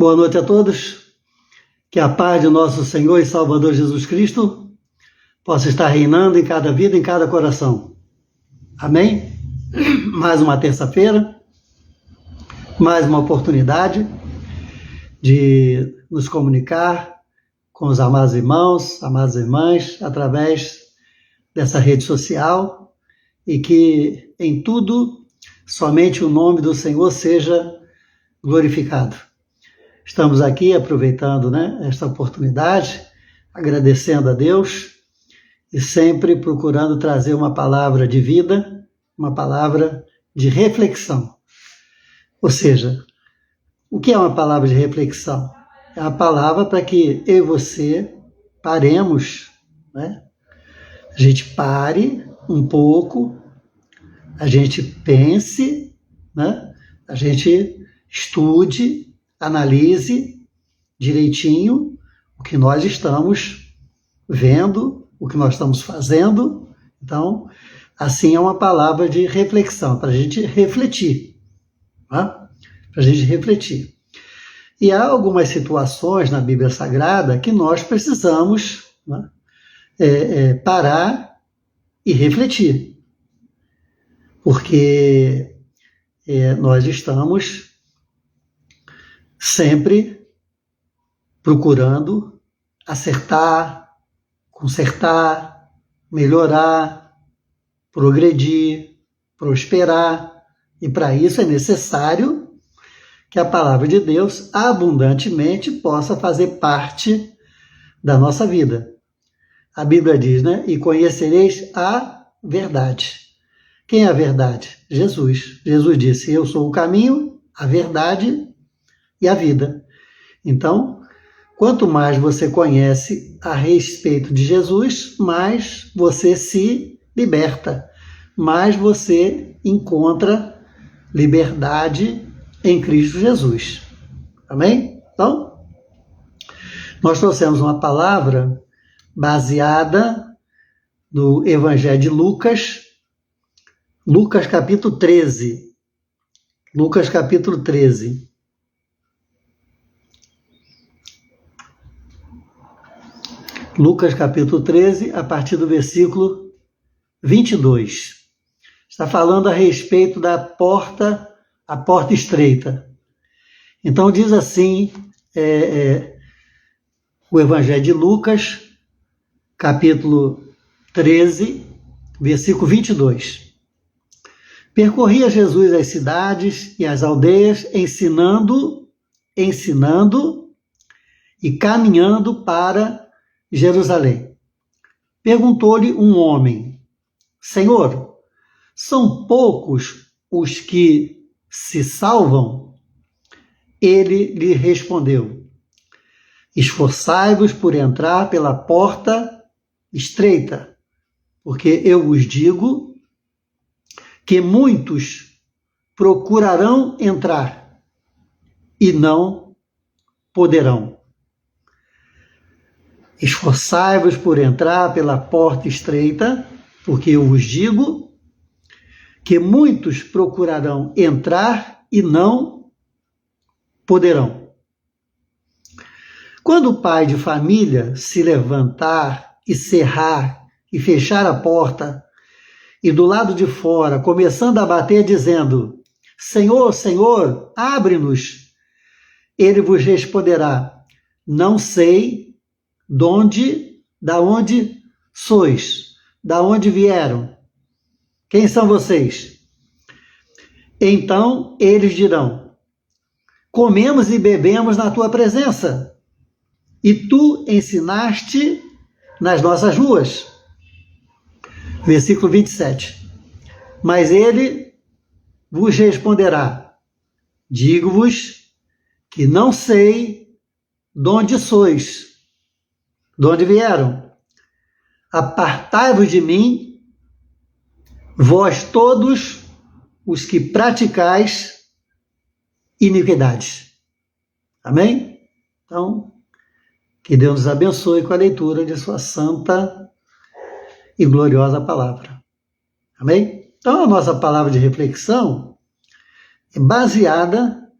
Boa noite a todos. Que a paz de nosso Senhor e Salvador Jesus Cristo possa estar reinando em cada vida, em cada coração. Amém? Mais uma terça-feira, mais uma oportunidade de nos comunicar com os amados irmãos, amadas irmãs, através dessa rede social, e que em tudo somente o nome do Senhor seja glorificado. Estamos aqui aproveitando, esta oportunidade, agradecendo a Deus e sempre procurando trazer uma palavra de vida, uma palavra de reflexão. Ou seja, o que é uma palavra de reflexão? É uma palavra para que eu e você paremos, A gente pare um pouco, a gente pense, A gente estude, analise direitinho o que nós estamos vendo, o que nós estamos fazendo. Então, assim é uma palavra de reflexão, para a gente refletir. Para a gente refletir. E há algumas situações na Bíblia Sagrada que nós precisamos parar e refletir. Porque nós estamos sempre procurando acertar, consertar, melhorar, progredir, prosperar. E para isso é necessário que a palavra de Deus abundantemente possa fazer parte da nossa vida. A Bíblia diz, e conhecereis a verdade. Quem é a verdade? Jesus. Jesus disse, eu sou o caminho, a verdade e a vida. Então, quanto mais você conhece a respeito de Jesus, mais você se liberta, mais você encontra liberdade em Cristo Jesus. Amém? Então, nós trouxemos uma palavra baseada no Evangelho de Lucas, Lucas capítulo 13. Lucas capítulo 13. Lucas capítulo 13, a partir do versículo 22. Está falando a respeito da porta, a porta estreita. Então diz assim, o Evangelho de Lucas, capítulo 13, versículo 22. Percorria Jesus as cidades e as aldeias, ensinando e caminhando para Jerusalém. Perguntou-lhe um homem, Senhor, são poucos os que se salvam? Ele lhe respondeu, esforçai-vos por entrar pela porta estreita, porque eu vos digo que muitos procurarão entrar e não poderão. Esforçai-vos por entrar pela porta estreita, porque eu vos digo que muitos procurarão entrar e não poderão. Quando o pai de família se levantar e cerrar e fechar a porta, e do lado de fora, começando a bater, dizendo, Senhor, Senhor, abre-nos, ele vos responderá, não sei da onde sois, da onde vieram, quem são vocês? Então eles dirão, comemos e bebemos na tua presença, e tu ensinaste nas nossas ruas. Versículo 27. Mas ele vos responderá, digo-vos que não sei de onde sois, de onde vieram. Apartai-vos de mim, vós todos os que praticais iniquidades. Amém? Então, que Deus nos abençoe com a leitura de sua santa e gloriosa palavra. Amém? Então, a nossa palavra de reflexão é baseada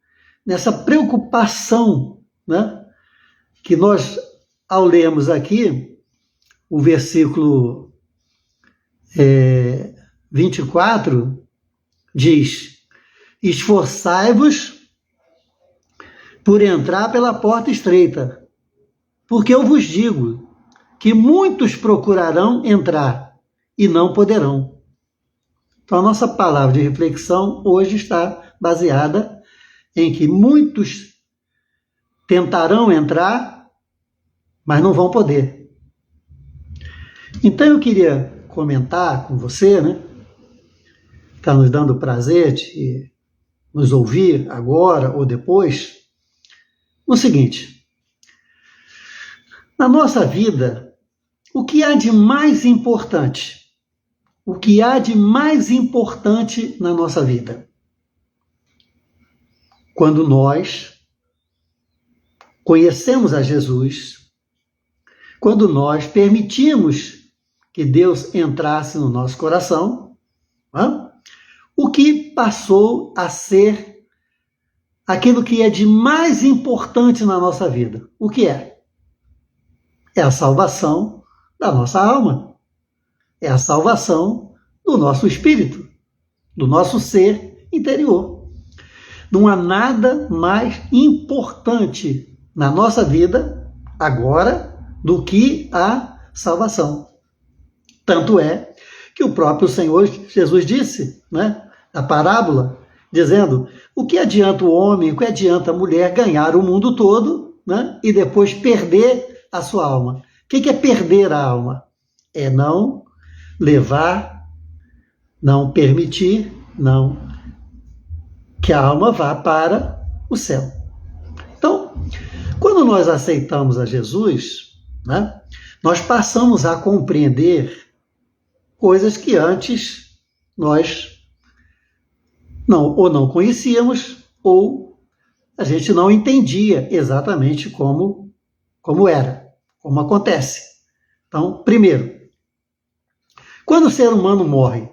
nessa preocupação, né? Que nós, ao lermos aqui, o versículo 24, diz: esforçai-vos por entrar pela porta estreita, porque eu vos digo que muitos procurarão entrar e não poderão. Então, a nossa palavra de reflexão hoje está baseada em que muitos tentarão entrar, mas não vão poder. Então, eu queria comentar com você, né? Está nos dando prazer de nos ouvir agora ou depois, o seguinte: na nossa vida, o que há de mais importante? O que há de mais importante na nossa vida? Quando nós conhecemos a Jesus, quando nós permitimos que Deus entrasse no nosso coração, o que passou a ser aquilo que é de mais importante na nossa vida? O que é? É a salvação da nossa alma. É a salvação do nosso espírito, do nosso ser interior. Não há nada mais importante na nossa vida agora do que a salvação. Tanto é que o próprio Senhor Jesus disse, né, na parábola, dizendo: o que adianta o homem, o que adianta a mulher ganhar o mundo todo, né, e depois perder a sua alma? O que é perder a alma? É não levar, não permitir, não que a alma vá para o céu. Então, quando nós aceitamos a Jesus, né, nós passamos a compreender coisas que antes nós não conhecíamos, ou a gente não entendia exatamente como era, como acontece. Então, primeiro, quando o ser humano morre,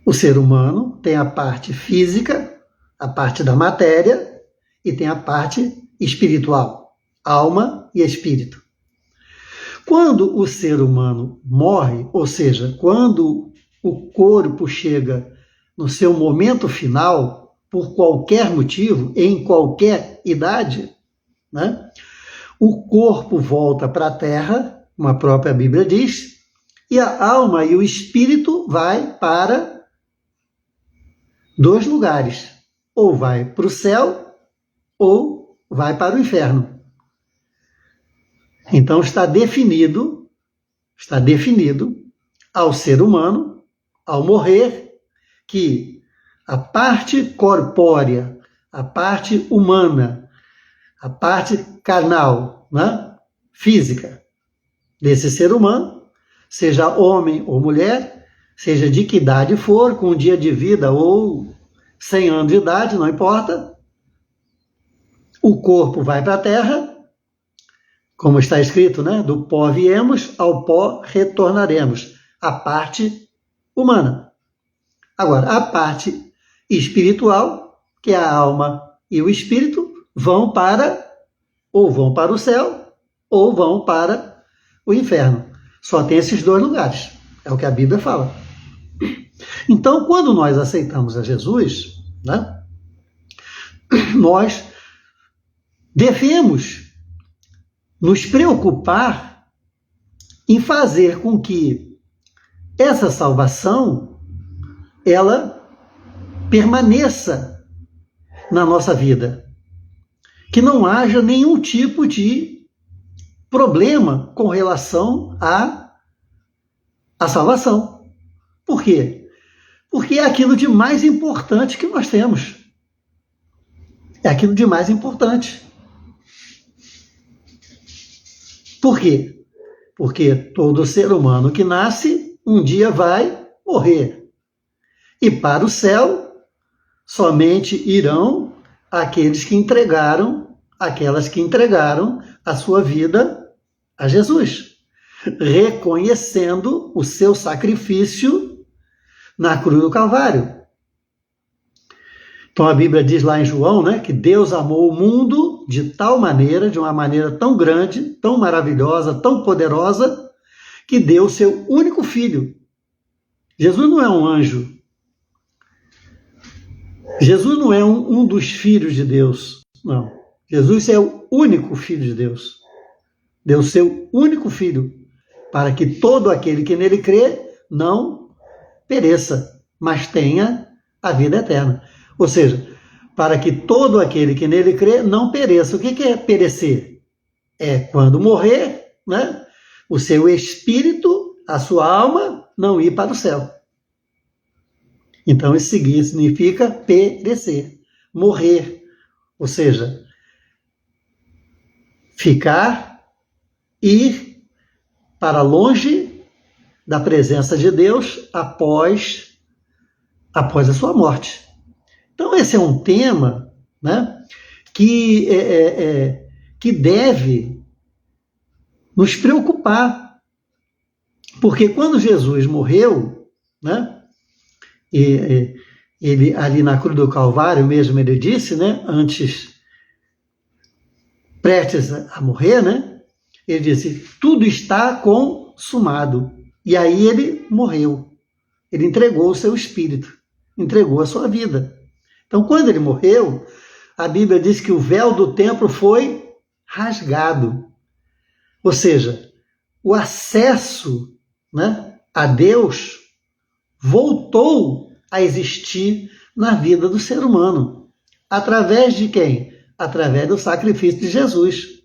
o ser humano tem a parte física, a parte da matéria, e tem a parte espiritual, alma e espírito. Quando o ser humano morre, ou seja, quando o corpo chega no seu momento final, por qualquer motivo, em qualquer idade, né, o corpo volta para a terra, como a própria Bíblia diz, e a alma e o espírito vai para dois lugares. Ou vai para o céu, ou vai para o inferno. Então está definido ao ser humano, ao morrer, que a parte corpórea, a parte humana, a parte carnal, né, física desse ser humano, seja homem ou mulher, seja de que idade for, com um dia de vida ou 100 anos de idade, não importa, o corpo vai para a terra, como está escrito, né? Do pó viemos, ao pó retornaremos. A parte humana. Agora, a parte espiritual, que é a alma e o espírito, vão para o céu, ou vão para o inferno. Só tem esses dois lugares. É o que a Bíblia fala. Então, quando nós aceitamos a Jesus, né, nós devemos nos preocupar em fazer com que essa salvação ela permaneça na nossa vida. Que não haja nenhum tipo de problema com relação à salvação. Por quê? Porque é aquilo de mais importante que nós temos. É aquilo de mais importante. Por quê? Porque todo ser humano que nasce, um dia vai morrer. E para o céu, somente irão aqueles que entregaram, aquelas que entregaram a sua vida a Jesus, reconhecendo o seu sacrifício na cruz do Calvário. Então a Bíblia diz lá em João, né, que Deus amou o mundo de tal maneira, de uma maneira tão grande, tão maravilhosa, tão poderosa, que deu o seu único filho. Jesus não é um anjo. Jesus não é um dos filhos de Deus, não. Jesus é o único filho de Deus. Deu o seu único filho, para que todo aquele que nele crê não pereça, mas tenha a vida eterna. Ou seja, para que todo aquele que nele crê não pereça. O que é perecer? É quando morrer, né, o seu espírito, a sua alma, não ir para o céu. Então, isso significa perecer, morrer. Ou seja, ir para longe da presença de Deus após a sua morte. Então, esse é um tema, né, que deve nos preocupar, porque quando Jesus morreu, né, ele ali na cruz do Calvário mesmo ele disse, né, prestes a morrer, né, ele disse, tudo está consumado. E aí ele morreu, ele entregou o seu espírito, entregou a sua vida. Então, quando ele morreu, a Bíblia diz que o véu do templo foi rasgado. Ou seja, o acesso, né, a Deus voltou a existir na vida do ser humano. Através de quem? Através do sacrifício de Jesus.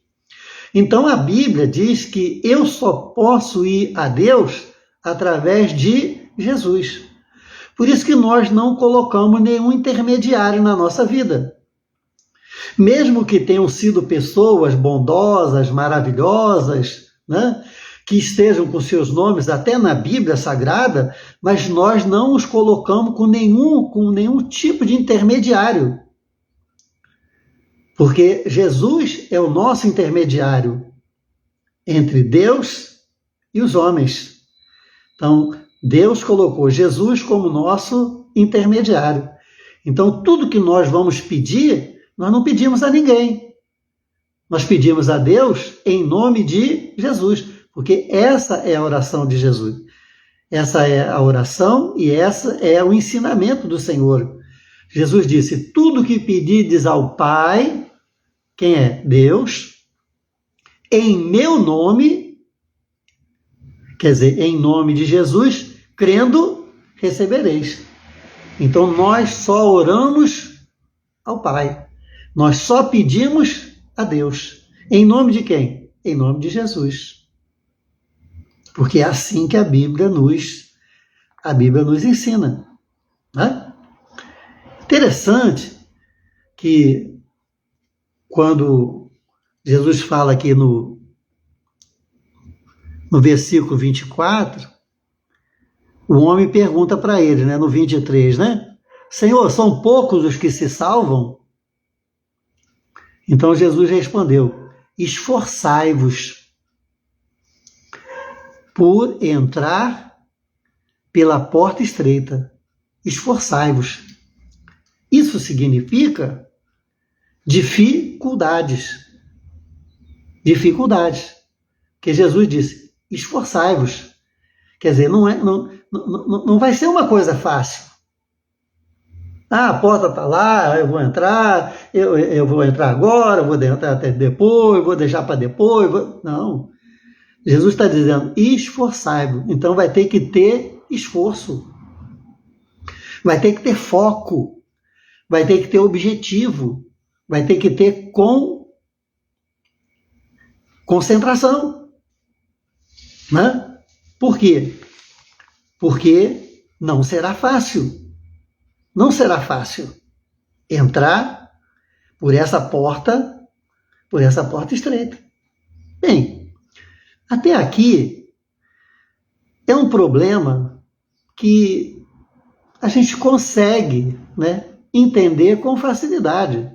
Então, a Bíblia diz que eu só posso ir a Deus através de Jesus. Por isso que nós não colocamos nenhum intermediário na nossa vida. Mesmo que tenham sido pessoas bondosas, maravilhosas, né, que estejam com seus nomes até na Bíblia Sagrada, mas nós não os colocamos com nenhum tipo de intermediário. Porque Jesus é o nosso intermediário entre Deus e os homens. Então, Deus colocou Jesus como nosso intermediário. Então, tudo que nós vamos pedir, nós não pedimos a ninguém. Nós pedimos a Deus em nome de Jesus, porque essa é a oração de Jesus. Essa é a oração e essa é o ensinamento do Senhor. Jesus disse, tudo que pedirdes ao Pai, quem é? Deus, em meu nome, quer dizer, em nome de Jesus, crendo, recebereis. Então, nós só oramos ao Pai. Nós só pedimos a Deus. Em nome de quem? Em nome de Jesus. Porque é assim que a Bíblia nos ensina. Né? Interessante que quando Jesus fala aqui no versículo 24, o homem pergunta para ele, né, no 23, né? Senhor, são poucos os que se salvam? Então Jesus respondeu, esforçai-vos por entrar pela porta estreita. Esforçai-vos. Isso significa dificuldades. Dificuldades. Que Jesus disse, esforçai-vos. Quer dizer, não vai ser uma coisa fácil. Ah, a porta está lá, eu vou entrar, eu vou entrar agora, vou entrar até depois, vou deixar para depois. Não. Jesus está dizendo, esforçai-vos. Então vai ter que ter esforço. Vai ter que ter foco. Vai ter que ter objetivo. Vai ter que ter concentração. Né? Por quê? Porque não será fácil. Não será fácil entrar por essa porta estreita. Bem, até aqui é um problema que a gente consegue, né, entender com facilidade.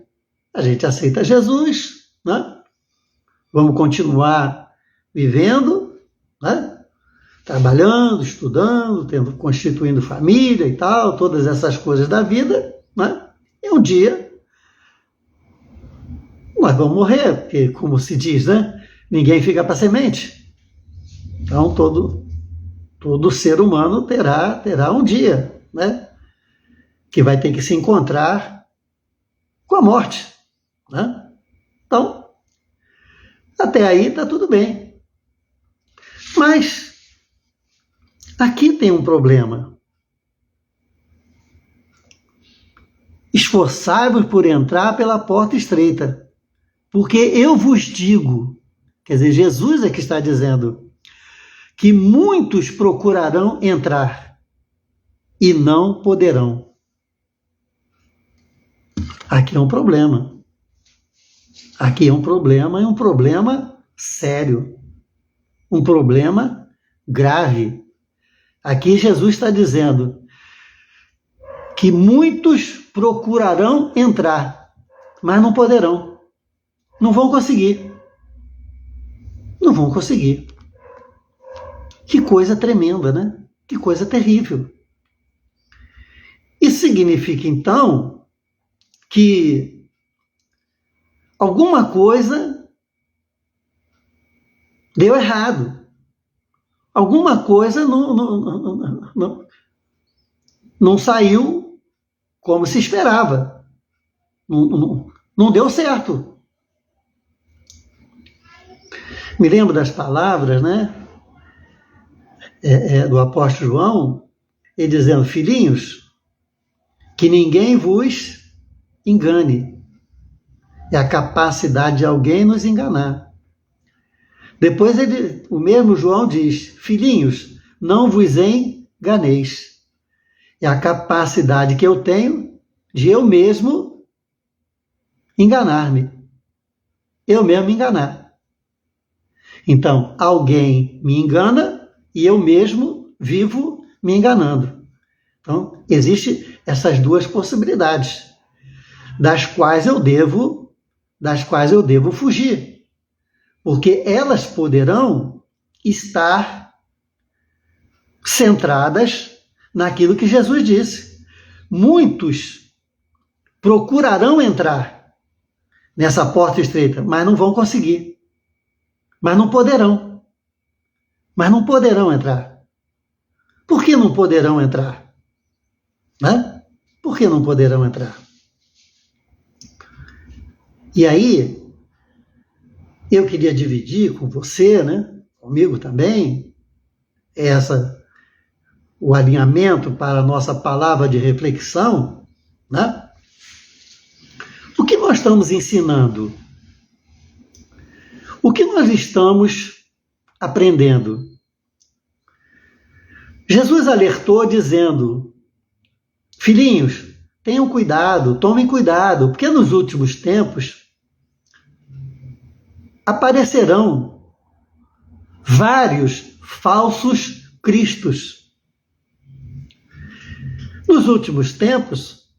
A gente aceita Jesus, né? Vamos continuar vivendo, né? Trabalhando, estudando, constituindo família e tal, todas essas coisas da vida, né? E um dia nós vamos morrer, porque, como se diz, né? Ninguém fica para semente. Então, todo ser humano terá um dia, né? Que vai ter que se encontrar com a morte, né? Então, até aí está tudo bem. Mas aqui tem um problema. Esforçai-vos por entrar pela porta estreita, porque eu vos digo, quer dizer, Jesus é que está dizendo, que muitos procurarão entrar e não poderão. Aqui é um problema. Aqui é um problema, e um problema sério. Um problema grave. Aqui Jesus está dizendo que muitos procurarão entrar, mas não poderão. Não vão conseguir. Não vão conseguir. Que coisa tremenda, né? Que coisa terrível. Isso significa, então, que alguma coisa deu errado. Alguma coisa não saiu como se esperava. Não deu certo. Me lembro das palavras, né? Do apóstolo João, ele dizendo, filhinhos, que ninguém vos engane. É a capacidade de alguém nos enganar. Depois o mesmo João diz, filhinhos, não vos enganeis. É a capacidade que eu tenho de eu mesmo enganar-me. Eu mesmo me enganar. Então, alguém me engana e eu mesmo vivo me enganando. Então, existem essas duas possibilidades, das quais eu devo fugir, porque elas poderão estar centradas naquilo que Jesus disse. Muitos procurarão entrar nessa porta estreita, mas não vão conseguir. Mas não poderão. Mas não poderão entrar. Por que não poderão entrar? Né? Por que não poderão entrar? E aí, eu queria dividir com você, né, comigo também, o alinhamento para a nossa palavra de reflexão, né? O que nós estamos ensinando? O que nós estamos aprendendo? Jesus alertou dizendo, filhinhos, tenham cuidado, tomem cuidado, porque nos últimos tempos aparecerão vários falsos cristos. Nos últimos tempos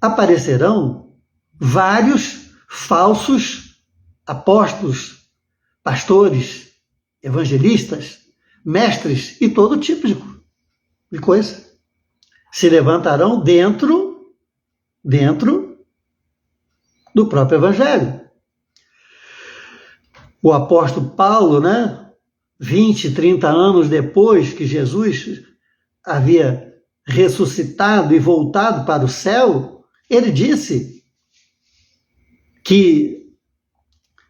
aparecerão vários falsos apóstolos, pastores, evangelistas, mestres e todo tipo de coisa. Se levantarão dentro do próprio evangelho. O apóstolo Paulo, né, 20, 30 anos depois que Jesus havia ressuscitado e voltado para o céu, ele disse que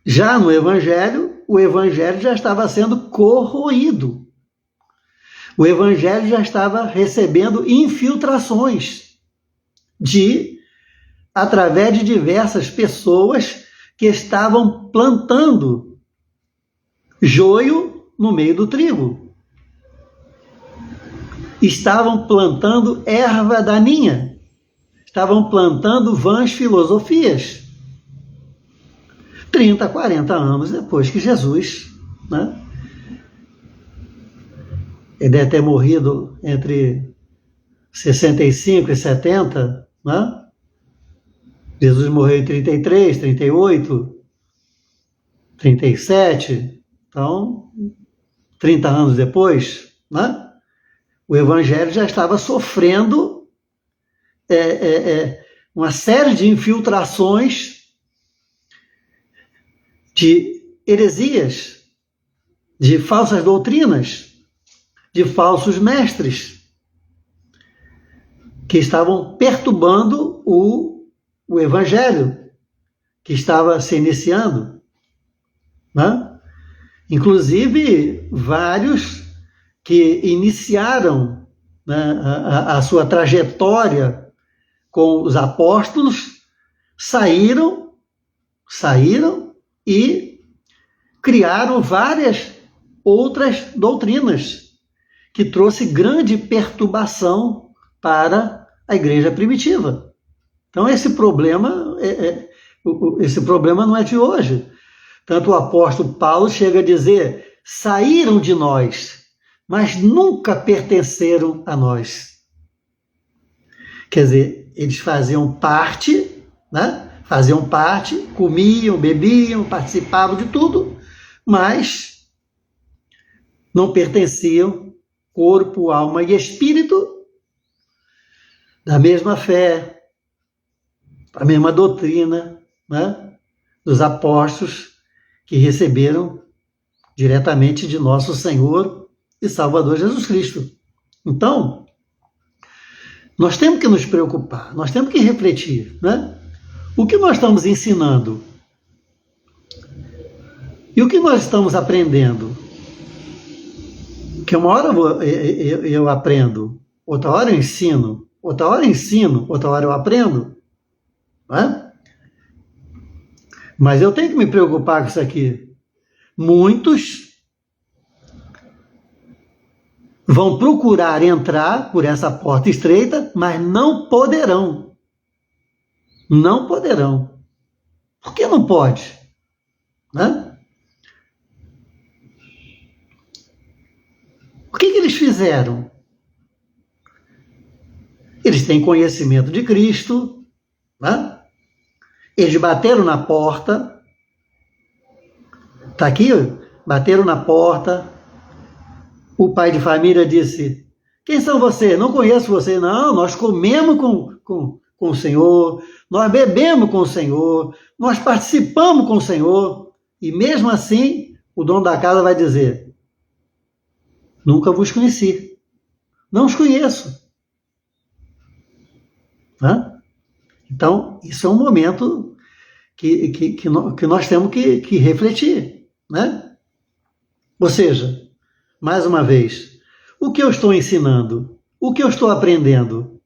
já no evangelho, o evangelho já estava sendo corroído. O evangelho já estava recebendo infiltrações através de diversas pessoas que estavam plantando joio no meio do trigo. Estavam plantando erva daninha. Estavam plantando vãs filosofias. 30, 40 anos depois que Jesus, né? Ele deve ter morrido entre 65 e 70, né? Jesus morreu em 33, 38, 37, então, 30 anos depois, né? O evangelho já estava sofrendo uma série de infiltrações de heresias, de falsas doutrinas, de falsos mestres, que estavam perturbando o evangelho que estava se iniciando, né? Inclusive, vários que iniciaram, né, a sua trajetória com os apóstolos saíram e criaram várias outras doutrinas que trouxe grande perturbação para a igreja primitiva. Então esse problema não é de hoje. Tanto o apóstolo Paulo chega a dizer: saíram de nós, mas nunca pertenceram a nós. Quer dizer, eles faziam parte, né? Faziam parte, comiam, bebiam, participavam de tudo, mas não pertenciam, corpo, alma e espírito, da mesma fé, da mesma doutrina, né, dos apóstolos que receberam diretamente de nosso Senhor e Salvador Jesus Cristo. Então, nós temos que nos preocupar, nós temos que refletir, né? O que nós estamos ensinando? E o que nós estamos aprendendo? Que uma hora eu aprendo, outra hora eu ensino, outra hora eu aprendo, né? Mas eu tenho que me preocupar com isso aqui. Muitos vão procurar entrar por essa porta estreita, mas não poderão. Não poderão. Por que não pode? Né? O que eles fizeram? Eles têm conhecimento de Cristo, né? Eles bateram na porta. Está aqui, bateram na porta. O pai de família disse: quem são vocês? Não conheço vocês. Não, nós comemos com o Senhor, nós bebemos com o Senhor, nós participamos com o Senhor. E mesmo assim, o dono da casa vai dizer: nunca vos conheci, não os conheço. Hã? Então, isso é um momento que nós temos que refletir, né? Ou seja, mais uma vez, o que eu estou ensinando? O que eu estou aprendendo?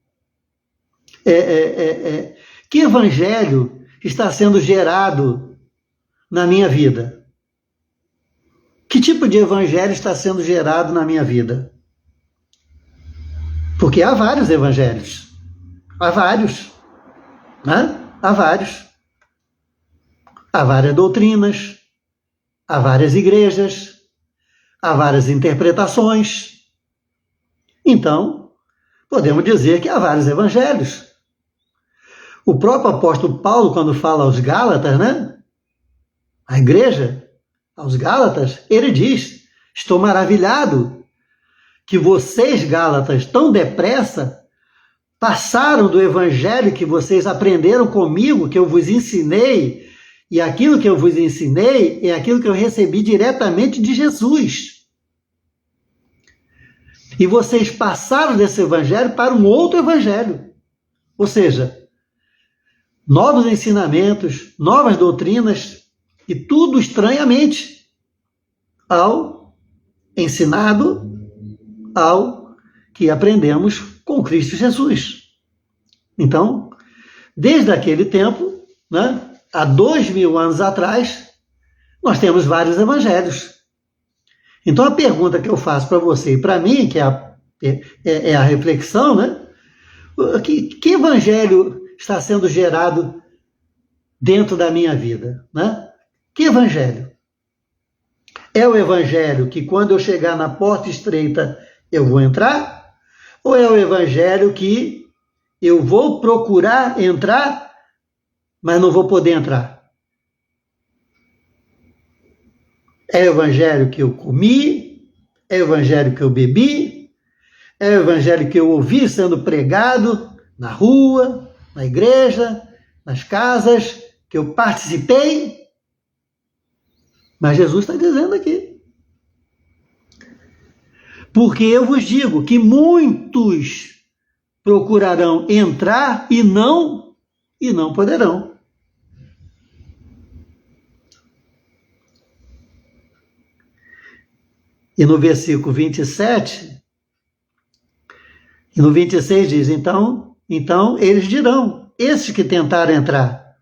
Que evangelho está sendo gerado na minha vida? Que tipo de evangelho está sendo gerado na minha vida? Porque há vários evangelhos. Há vários. Né? Há vários. Há várias doutrinas. Há várias igrejas. Há várias interpretações. Então, podemos dizer que há vários evangelhos. O próprio apóstolo Paulo, quando fala aos Gálatas, né? A igreja, aos Gálatas, ele diz: estou maravilhado que vocês, Gálatas, tão depressa passaram do evangelho que vocês aprenderam comigo, que eu vos ensinei, e aquilo que eu vos ensinei é aquilo que eu recebi diretamente de Jesus. E vocês passaram desse evangelho para um outro evangelho. Ou seja, novos ensinamentos, novas doutrinas, e tudo estranhamente ao ensinado, ao que aprendemos com Cristo Jesus. Então, desde aquele tempo, né, há 2000 anos atrás, nós temos vários evangelhos. Então, a pergunta que eu faço para você e para mim, que é a reflexão, né? Que evangelho está sendo gerado dentro da minha vida, né? Que evangelho? É o evangelho que quando eu chegar na porta estreita eu vou entrar? Ou é o evangelho que eu vou procurar entrar, mas não vou poder entrar? É o evangelho que eu comi? É o evangelho que eu bebi? É o evangelho que eu ouvi sendo pregado na rua, na igreja, nas casas, que eu participei. Mas Jesus está dizendo aqui. Porque eu vos digo que muitos procurarão entrar e não poderão. E no versículo 27, e no 26 diz, então eles dirão, esses que tentaram entrar,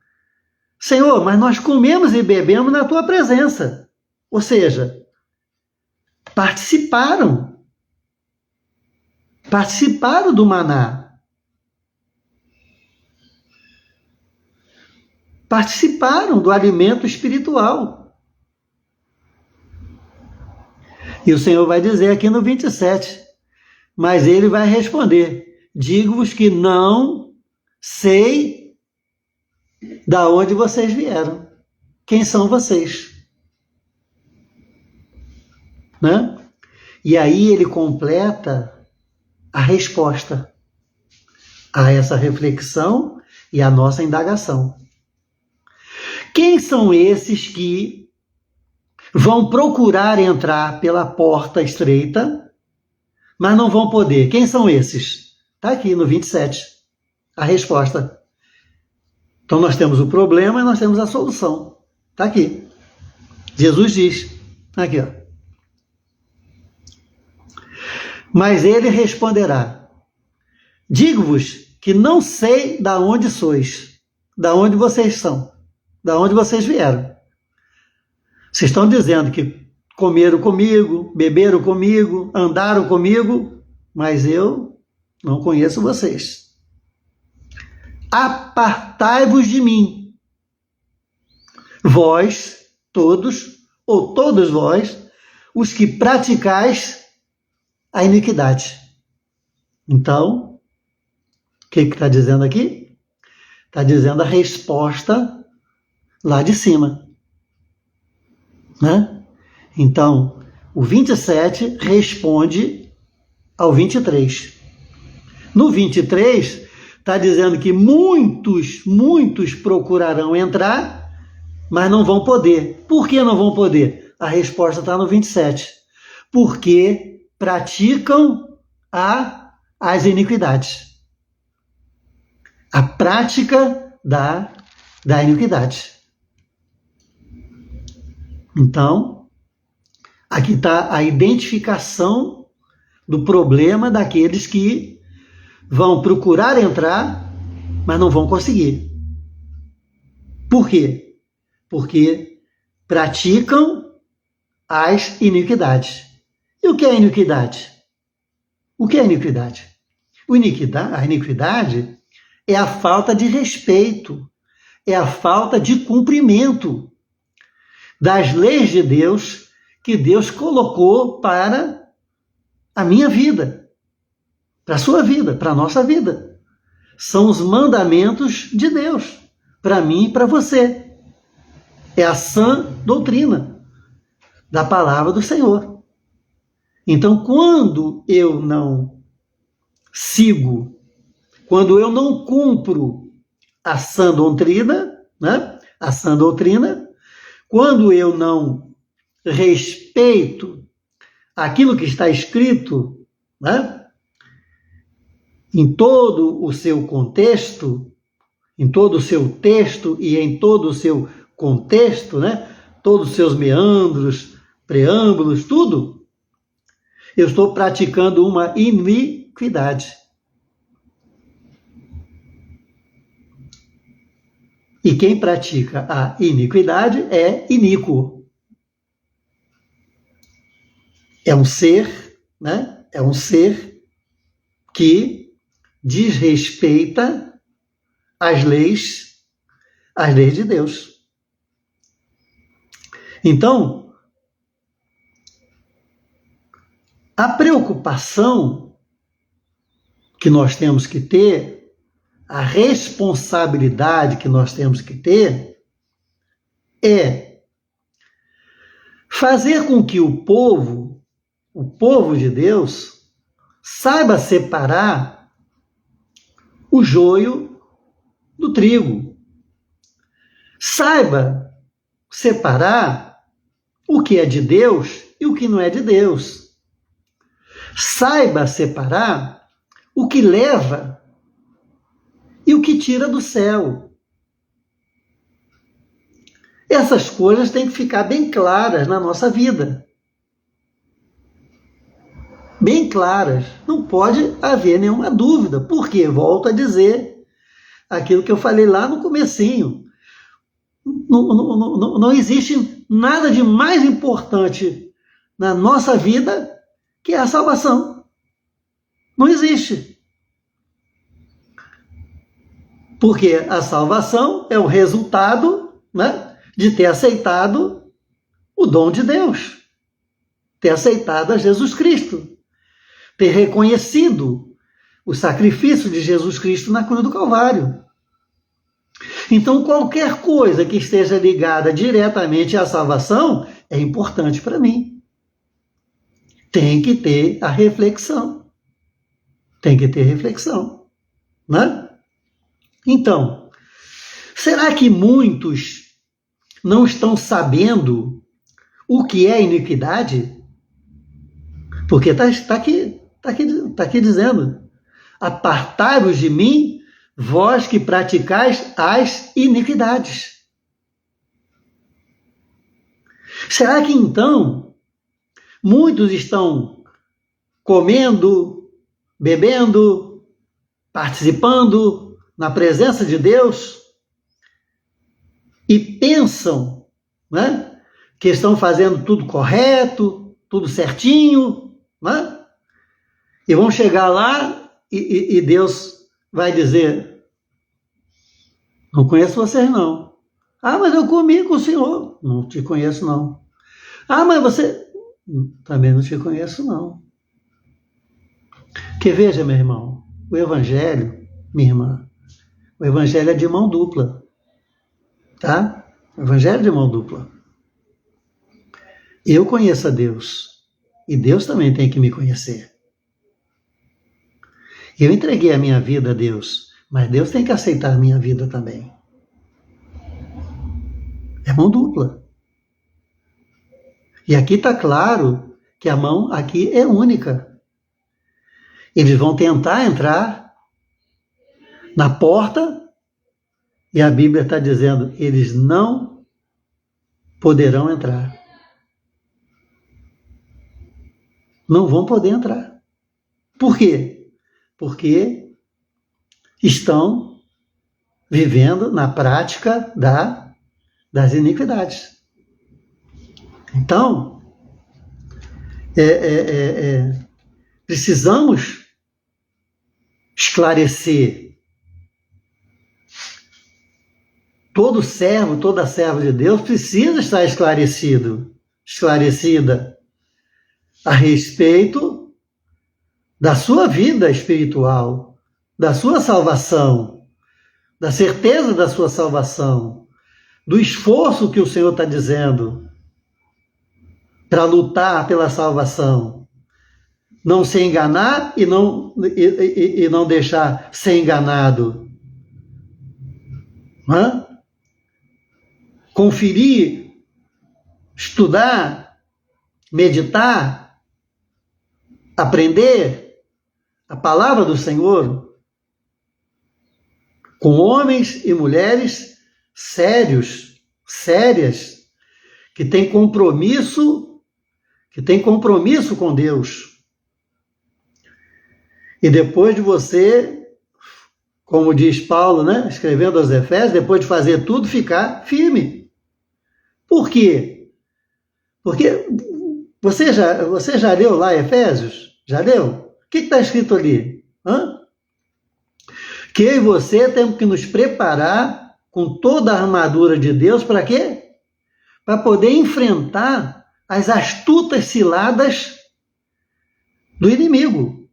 Senhor, mas nós comemos e bebemos na tua presença. Ou seja, participaram do maná. Participaram do alimento espiritual. E o Senhor vai dizer aqui no 27, mas ele vai responder, digo-vos que não sei da onde vocês vieram. Quem são vocês? Né? E aí ele completa a resposta a essa reflexão e a nossa indagação. Quem são esses que vão procurar entrar pela porta estreita, mas não vão poder? Quem são esses? Está aqui no 27, a resposta. Então nós temos o problema e nós temos a solução. Está aqui. Jesus diz, aqui, ó. Mas ele responderá, digo-vos que não sei da onde sois, da onde vocês são, da onde vocês vieram. Vocês estão dizendo que comeram comigo, beberam comigo, andaram comigo, mas eu não conheço vocês. Apartai-vos de mim, vós, todos, ou todos vós, os que praticais a iniquidade. Então, o que está dizendo aqui? Está dizendo a resposta lá de cima. Né? Então, o 27 responde ao 23. No 23, está dizendo que muitos procurarão entrar, mas não vão poder. Por que não vão poder? A resposta está no 27. Porque praticam as iniquidades. A prática da iniquidade. Então, aqui está a identificação do problema daqueles que vão procurar entrar, mas não vão conseguir. Por quê? Porque praticam as iniquidades. E o que é iniquidade? O que é iniquidade? A iniquidade é a falta de respeito, é a falta de cumprimento das leis de Deus que Deus colocou para a minha vida, para a sua vida, para a nossa vida. São os mandamentos de Deus, para mim e para você. É a sã doutrina da palavra do Senhor. Então, quando eu não sigo, quando eu não cumpro a sã doutrina, né? A sã doutrina, quando eu não respeito aquilo que está escrito, né? Em todo o seu contexto, em todo o seu texto e em todo o seu contexto, né? Todos os seus meandros, preâmbulos, tudo, eu estou praticando uma iniquidade. E quem pratica a iniquidade é iníquo. É um ser, né? É um ser que desrespeita as leis de Deus. Então, a preocupação que nós temos que ter, a responsabilidade que nós temos que ter, é fazer com que o povo de Deus, saiba separar o joio do trigo. Saiba separar o que é de Deus e o que não é de Deus. Saiba separar o que leva e o que tira do céu. Essas coisas têm que ficar bem claras na nossa vida. Bem claras. Não pode haver nenhuma dúvida. Porque, volto a dizer, aquilo que eu falei lá no comecinho. Não existe nada de mais importante na nossa vida que é a salvação. Não existe. Porque a salvação é o resultado, né, de ter aceitado o dom de Deus, ter aceitado a Jesus Cristo, ter reconhecido o sacrifício de Jesus Cristo na cruz do Calvário. Então, qualquer coisa que esteja ligada diretamente à salvação é importante para mim. Tem que ter a reflexão. Tem que ter reflexão, né? Então, será que muitos não estão sabendo o que é iniquidade? Porque está aqui dizendo: apartai-vos de mim, vós que praticais as iniquidades. Será que então muitos estão comendo, bebendo, participando na presença de Deus e pensam, né, que estão fazendo tudo correto, tudo certinho, né? E vão chegar lá e Deus vai dizer: não conheço vocês não. Ah, mas eu comi com o senhor. Não te conheço não. Ah, mas você... Também não te conheço não. Porque veja, meu irmão, o evangelho, minha irmã, o evangelho é de mão dupla. Tá? O evangelho é de mão dupla. Eu conheço a Deus. E Deus também tem que me conhecer. Eu entreguei a minha vida a Deus, mas Deus tem que aceitar a minha vida também. É mão dupla. E aqui está claro que a mão aqui é única. Eles vão tentar entrar na porta e a Bíblia está dizendo: eles não poderão entrar. Não vão poder entrar. Por quê? Porque estão vivendo na prática das iniquidades. Então, precisamos esclarecer. Todo servo, toda serva de Deus precisa estar esclarecida a respeito da sua vida espiritual, da sua salvação, da certeza da sua salvação, do esforço que o Senhor está dizendo para lutar pela salvação. Não se enganar e não deixar ser enganado. Hã? Conferir, estudar, meditar, aprender a palavra do Senhor com homens e mulheres sérios, sérias, que têm compromisso com Deus. E depois de você, como diz Paulo, né, escrevendo aos Efésios, depois de fazer tudo, ficar firme. Por quê? Porque você já leu lá Efésios? Já leu? O que está escrito ali? Que eu e você temos que nos preparar com toda a armadura de Deus para quê? Para poder enfrentar as astutas ciladas do inimigo,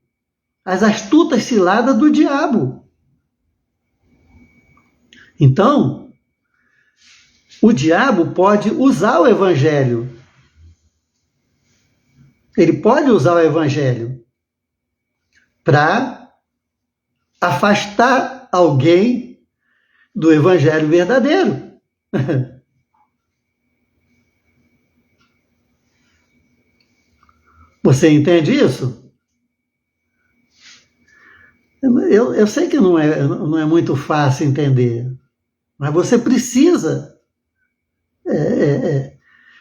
as astutas ciladas do diabo. Então, o diabo pode usar o evangelho. Ele pode usar o evangelho para afastar alguém do evangelho verdadeiro. Você entende isso? Eu sei que não é muito fácil entender, mas você precisa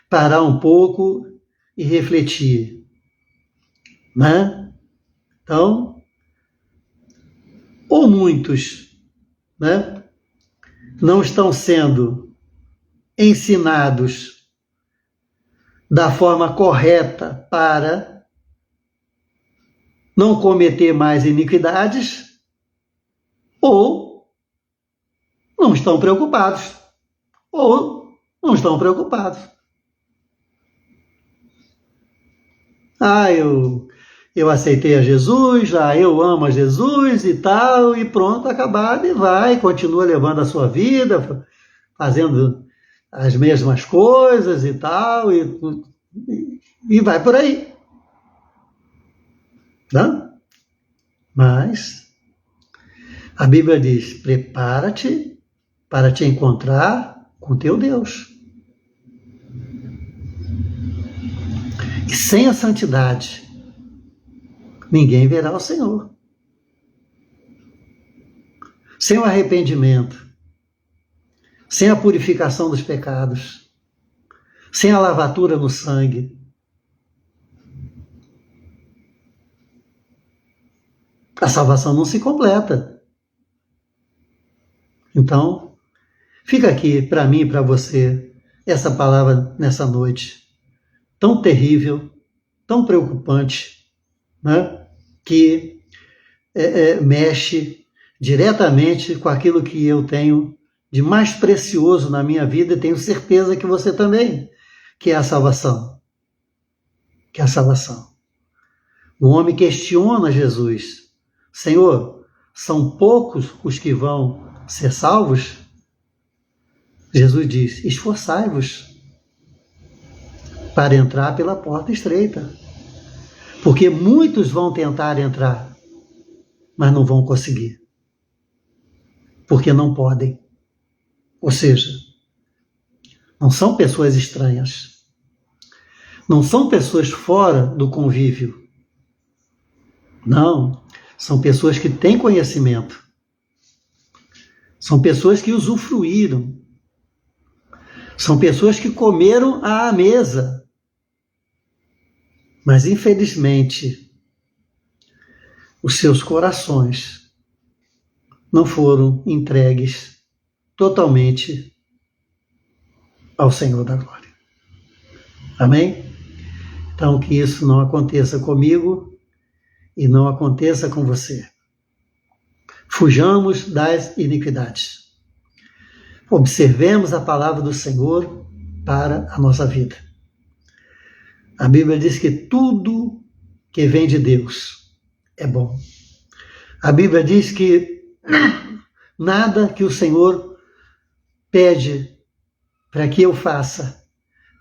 parar um pouco e refletir, né? Então, ou muitos, né, não estão sendo ensinados da forma correta para não cometer mais iniquidades, ou não estão preocupados, ou não estão preocupados. Eu aceitei a Jesus, eu amo a Jesus e tal, e pronto, acabado, e vai, continua levando a sua vida, fazendo as mesmas coisas e tal, e vai por aí. Não? Mas a Bíblia diz: prepara-te para te encontrar com teu Deus. E sem a santidade, ninguém verá o Senhor. Sem o arrependimento, sem a purificação dos pecados, sem a lavatura no sangue, a salvação não se completa. Então, fica aqui para mim e para você essa palavra nessa noite, tão terrível, tão preocupante, né? Que mexe diretamente com aquilo que eu tenho de mais precioso na minha vida, e tenho certeza que você também, que é a salvação. Que é a salvação. O homem questiona Jesus: Senhor, são poucos os que vão ser salvos? Jesus diz: esforçai-vos para entrar pela porta estreita, porque muitos vão tentar entrar, mas não vão conseguir, porque não podem. Ou seja, não são pessoas estranhas, não são pessoas fora do convívio, não, são pessoas que têm conhecimento, são pessoas que usufruíram, são pessoas que comeram à mesa, mas infelizmente os seus corações não foram entregues totalmente ao Senhor da glória. Amém? Então, que isso não aconteça comigo e não aconteça com você. Fujamos das iniquidades. Observemos a palavra do Senhor para a nossa vida. A Bíblia diz que tudo que vem de Deus é bom. A Bíblia diz que nada que o Senhor pede para que eu faça,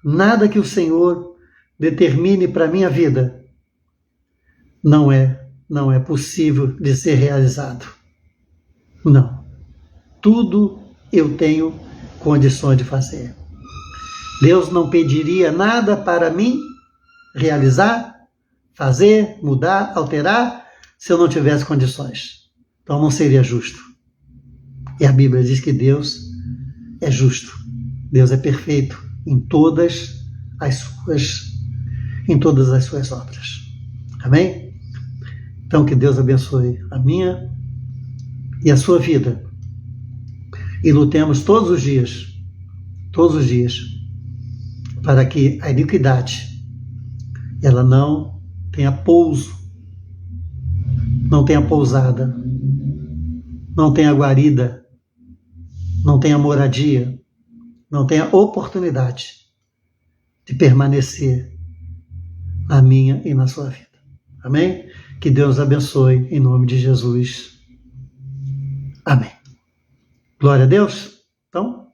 nada que o Senhor determine para a minha vida, não é possível de ser realizado. Não. Tudo eu tenho condições de fazer. Deus não pediria nada para mim realizar, fazer, mudar, alterar, se eu não tivesse condições. Então não seria justo. E a Bíblia diz que Deus é justo. Deus é perfeito em todas as suas obras. Amém? Então que Deus abençoe a minha e a sua vida. E lutemos todos os dias, para que a iniquidade ela não tenha pouso, não tenha pousada, não tenha guarida, não tenha moradia, não tenha oportunidade de permanecer na minha e na sua vida. Amém? Que Deus abençoe em nome de Jesus. Amém. Glória a Deus. Então,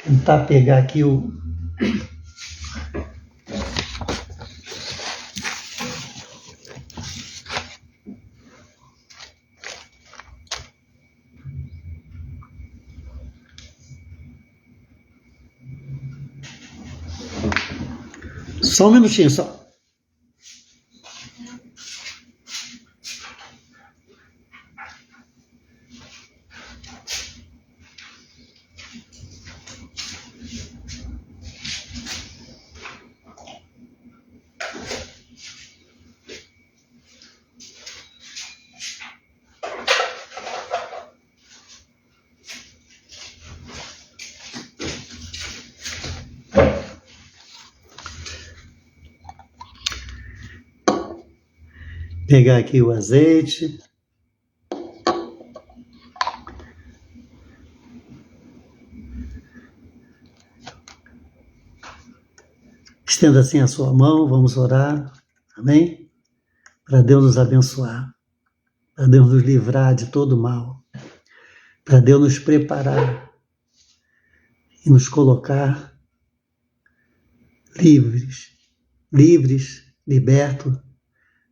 tentar pegar aqui o... Só um minutinho só. Pegar aqui o azeite. Estenda assim a sua mão, vamos orar, amém? Para Deus nos abençoar, para Deus nos livrar de todo mal, para Deus nos preparar e nos colocar livres, libertos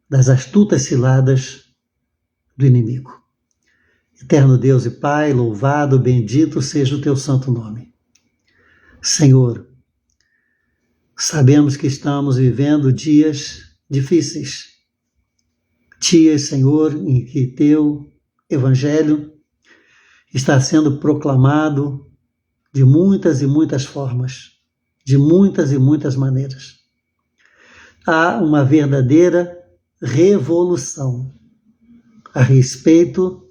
das astutas ciladas do inimigo. Eterno Deus e Pai, louvado, bendito seja o teu santo nome. Senhor, sabemos que estamos vivendo dias difíceis, dias, Senhor, em que teu evangelho está sendo proclamado de muitas e muitas formas, de muitas e muitas maneiras. Há uma verdadeira revolução a respeito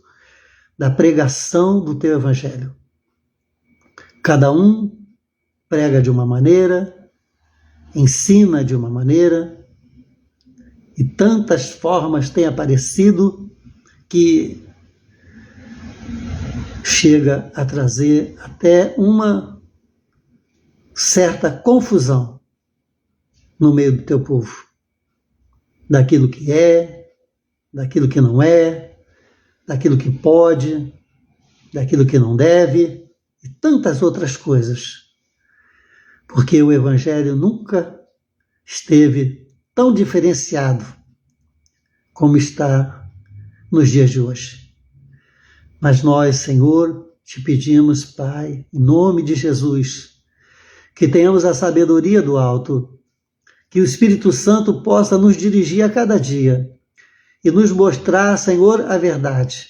da pregação do teu evangelho. Cada um prega de uma maneira, ensina de uma maneira, e tantas formas têm aparecido que chega a trazer até uma certa confusão no meio do teu povo. Daquilo que é, daquilo que não é, daquilo que pode, daquilo que não deve, e tantas outras coisas. Porque o Evangelho nunca esteve tão diferenciado como está nos dias de hoje. Mas nós, Senhor, te pedimos, Pai, em nome de Jesus, que tenhamos a sabedoria do alto, que o Espírito Santo possa nos dirigir a cada dia e nos mostrar, Senhor, a verdade,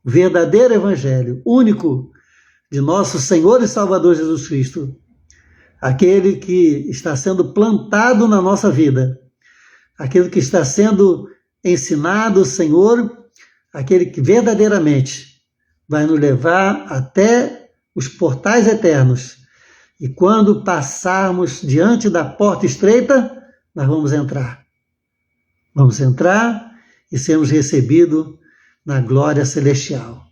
o verdadeiro Evangelho, único de nosso Senhor e Salvador Jesus Cristo, aquele que está sendo plantado na nossa vida, aquele que está sendo ensinado, Senhor, aquele que verdadeiramente vai nos levar até os portais eternos. E quando passarmos diante da porta estreita, nós vamos entrar. Vamos entrar e sermos recebidos na glória celestial.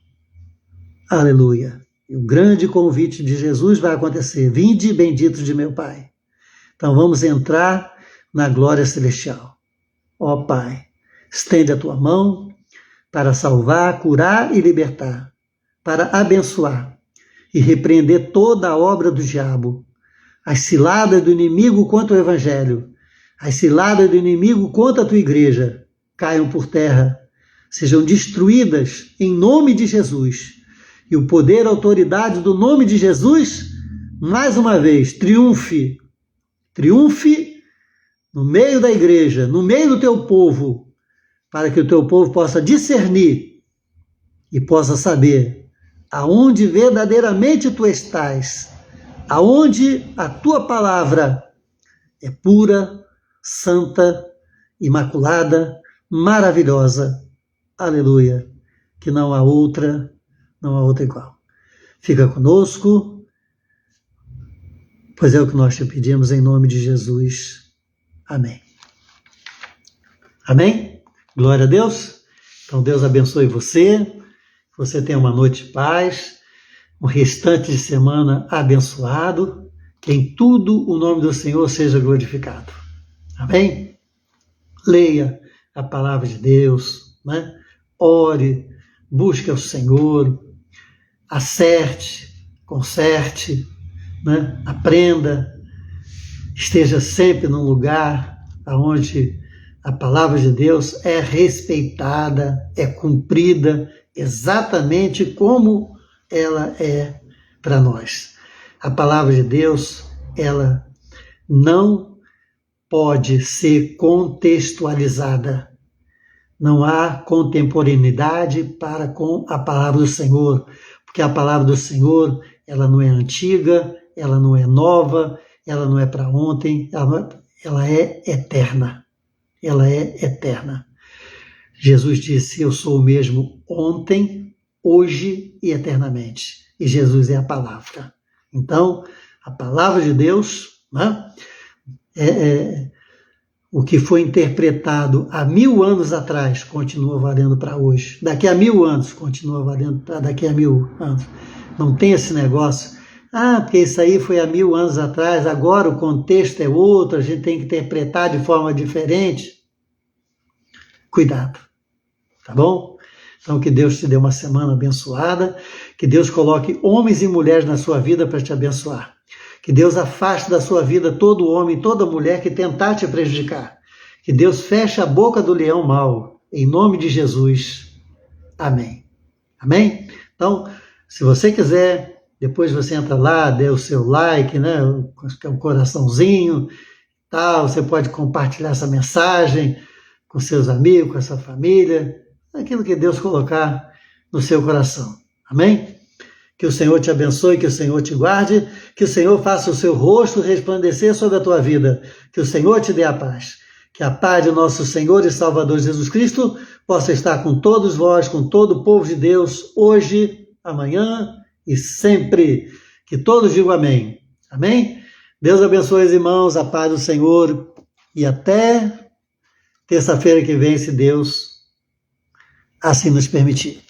Aleluia. E o grande convite de Jesus vai acontecer. Vinde, benditos de meu Pai. Então vamos entrar na glória celestial. Ó Pai, estende a tua mão para salvar, curar e libertar, para abençoar e repreender toda a obra do diabo, as ciladas do inimigo contra o Evangelho, as ciladas do inimigo contra a tua igreja, caiam por terra, sejam destruídas em nome de Jesus. E o poder e a autoridade do nome de Jesus, mais uma vez, triunfe no meio da igreja, no meio do teu povo, para que o teu povo possa discernir e possa saber aonde verdadeiramente tu estás, aonde a tua palavra é pura, santa, imaculada, maravilhosa. Aleluia, que não há outra igual. Fica conosco, pois é o que nós te pedimos em nome de Jesus. Amém. Amém? Glória a Deus. Então Deus abençoe você. Você tenha uma noite de paz, um restante de semana abençoado, que em tudo o nome do Senhor seja glorificado. Amém? Leia a palavra de Deus, né? Ore, busque ao Senhor, acerte, conserte, né? Aprenda, esteja sempre num lugar onde a palavra de Deus é respeitada, é cumprida, exatamente como ela é para nós. A palavra de Deus, ela não pode ser contextualizada. Não há contemporaneidade para com a palavra do Senhor, porque a palavra do Senhor, ela não é antiga, ela não é nova, ela não é para ontem, ela é eterna. Ela é eterna. Jesus disse, eu sou o mesmo ontem, hoje e eternamente. E Jesus é a palavra. Então, a palavra de Deus, né, o que foi interpretado há 1000 anos atrás continua valendo para hoje. Daqui a 1000 anos continua valendo para daqui a 1000 anos. Não tem esse negócio. Porque isso aí foi há 1000 anos atrás, agora o contexto é outro, a gente tem que interpretar de forma diferente. Cuidado, tá bom? Então que Deus te dê uma semana abençoada, que Deus coloque homens e mulheres na sua vida para te abençoar. Que Deus afaste da sua vida todo homem, toda mulher que tentar te prejudicar. Que Deus feche a boca do leão mau, em nome de Jesus. Amém. Amém? Então, se você quiser, depois você entra lá, dê o seu like, né? Um coraçãozinho, tal. Você pode compartilhar essa mensagem com seus amigos, com a sua família, aquilo que Deus colocar no seu coração. Amém? Que o Senhor te abençoe, que o Senhor te guarde, que o Senhor faça o seu rosto resplandecer sobre a tua vida, que o Senhor te dê a paz. Que a paz de nosso Senhor e Salvador Jesus Cristo possa estar com todos vós, com todo o povo de Deus, hoje, amanhã e sempre. Que todos digam amém. Amém? Deus abençoe os irmãos, a paz do Senhor e até terça-feira que vem, se Deus assim nos permitir.